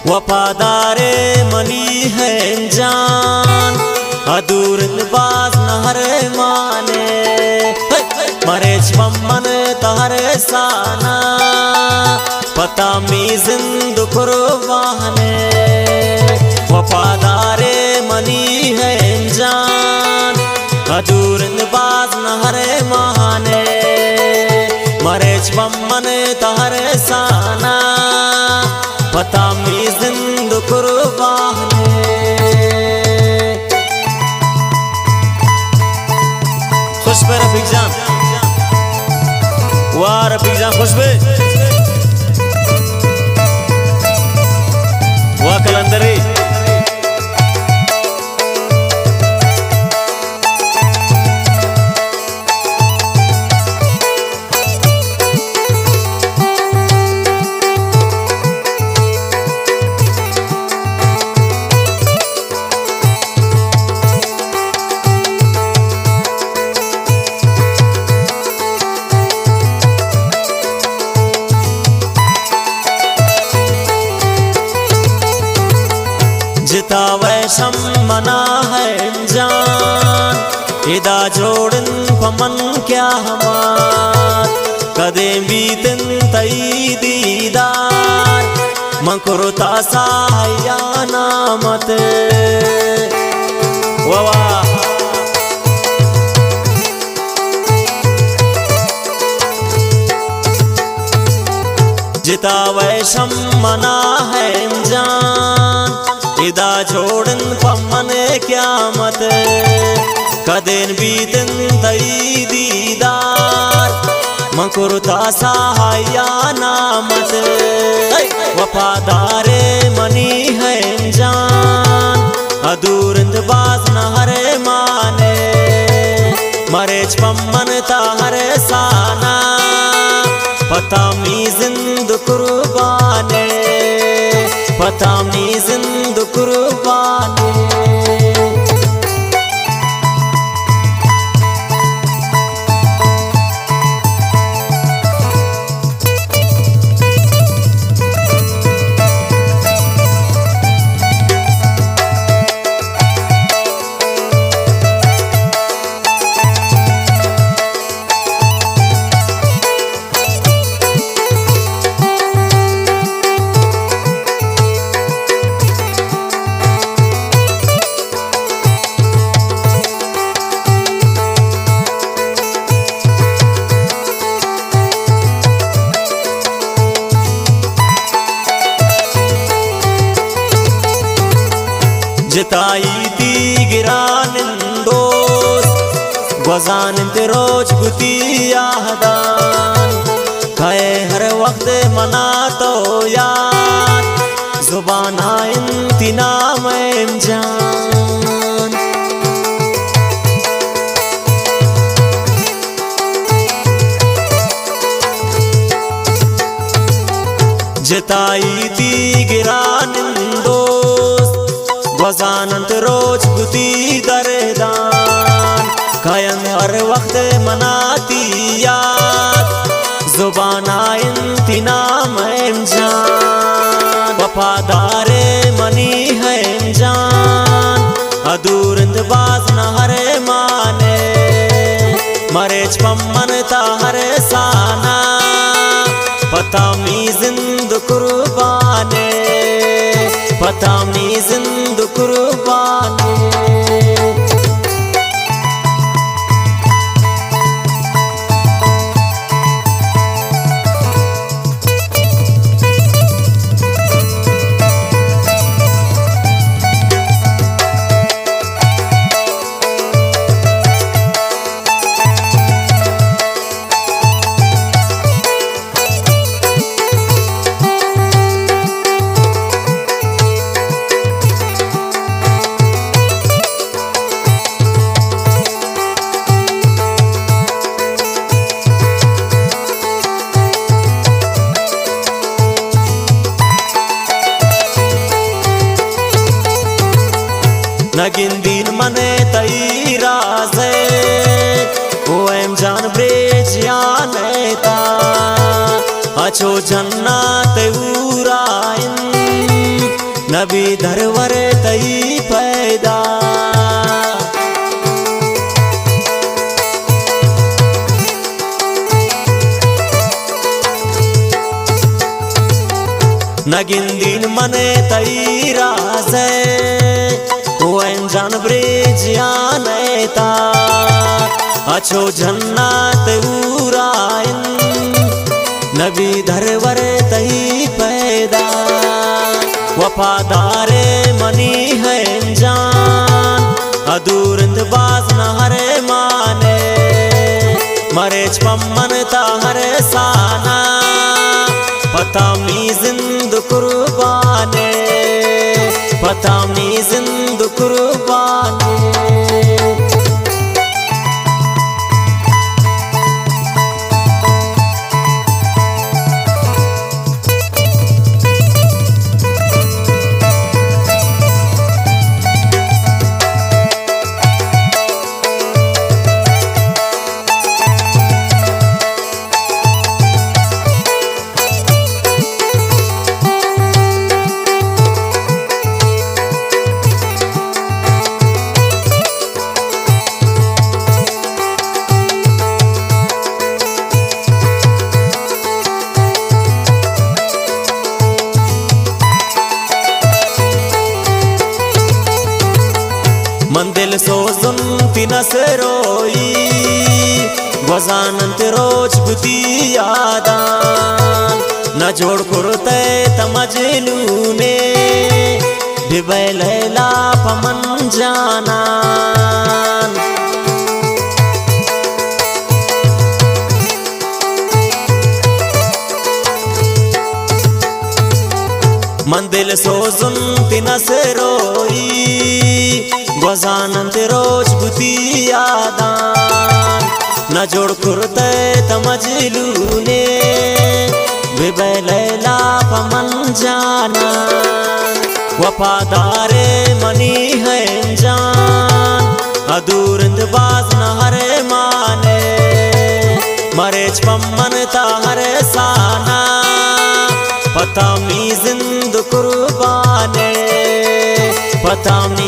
वफादारे money है जान अदूर बाज नहरे माने मरे मन तहरे साना पता मी जिंद कुर्बाने वफादारे मनी है जान अदूर बाज नहरे माने मरे मन तहरे साना पता मी जिंद कुर्बाने खुश पे रफीक जान वाह रफीक जान खुश पे वाह कलंदरी जिता वैशम मना है जान इदा जोड़न पमन क्या हमार कदे बीतन तई दीदार मकुरता साया नामत वाह जिता वैशम मना है जान इदा जोड़न पमन क्यामत कदेन बीतन तई दीदार मकुरता सहाया नामत वफादारे मनी है जान अदूरंद बाज नहरे माने मरे पमन तहरे साना पता मी जिंद कुर्बाने पता मी जिंद कुर्बाने जिताई ती गिरान दोस्त गजान रोज बुती यादान कहे हर वक्त मना तो याद जुबाना इंतिना में जान जिताई ती गिरान वजानंत रोज बुती दरदान कायम हर वक्त मनाती याद जुबाना इंतिना में जान वफादारे मनी है जान अदूरंद बाज नहरे माने मरे पमन तहरे साना पता मी जिंद कुर्बाने पता मी जिंद कुर्बाने नगिन दिन मने तई राजे ओएम जान ब्रेज यानेता अचो जन्नत उराइन नबी धरवर तई पैदा नगिंदीन मने तई राज़े वैन जान ब्रेजियान एता अच्छो जन्नत उराइन नबी धरवर तई पैदा वफादारे मनी है जान अदूरंद बाज न हरे माने मरेच पम्मन ता हरे साना पतामी जिंद कुर्बाने पतामी जिंद कुर्बाने मंदिल सोजुन तिनस रोई गजानंत रोज बुती यादान न जोड़ कुरते तमजनूने बिबै लैला पमन जानान मंदिल सोजुन तिनस रोई गजानंत रोज बुती यादान न जोड़ कुरते तमजलूने बिबै लैला पमन जाना वफादारे मनी है जान अदूरंद बाज न हरे माने मरेच पम्मन ता हरे साना पतामी जिंद कुर्बाने पतामी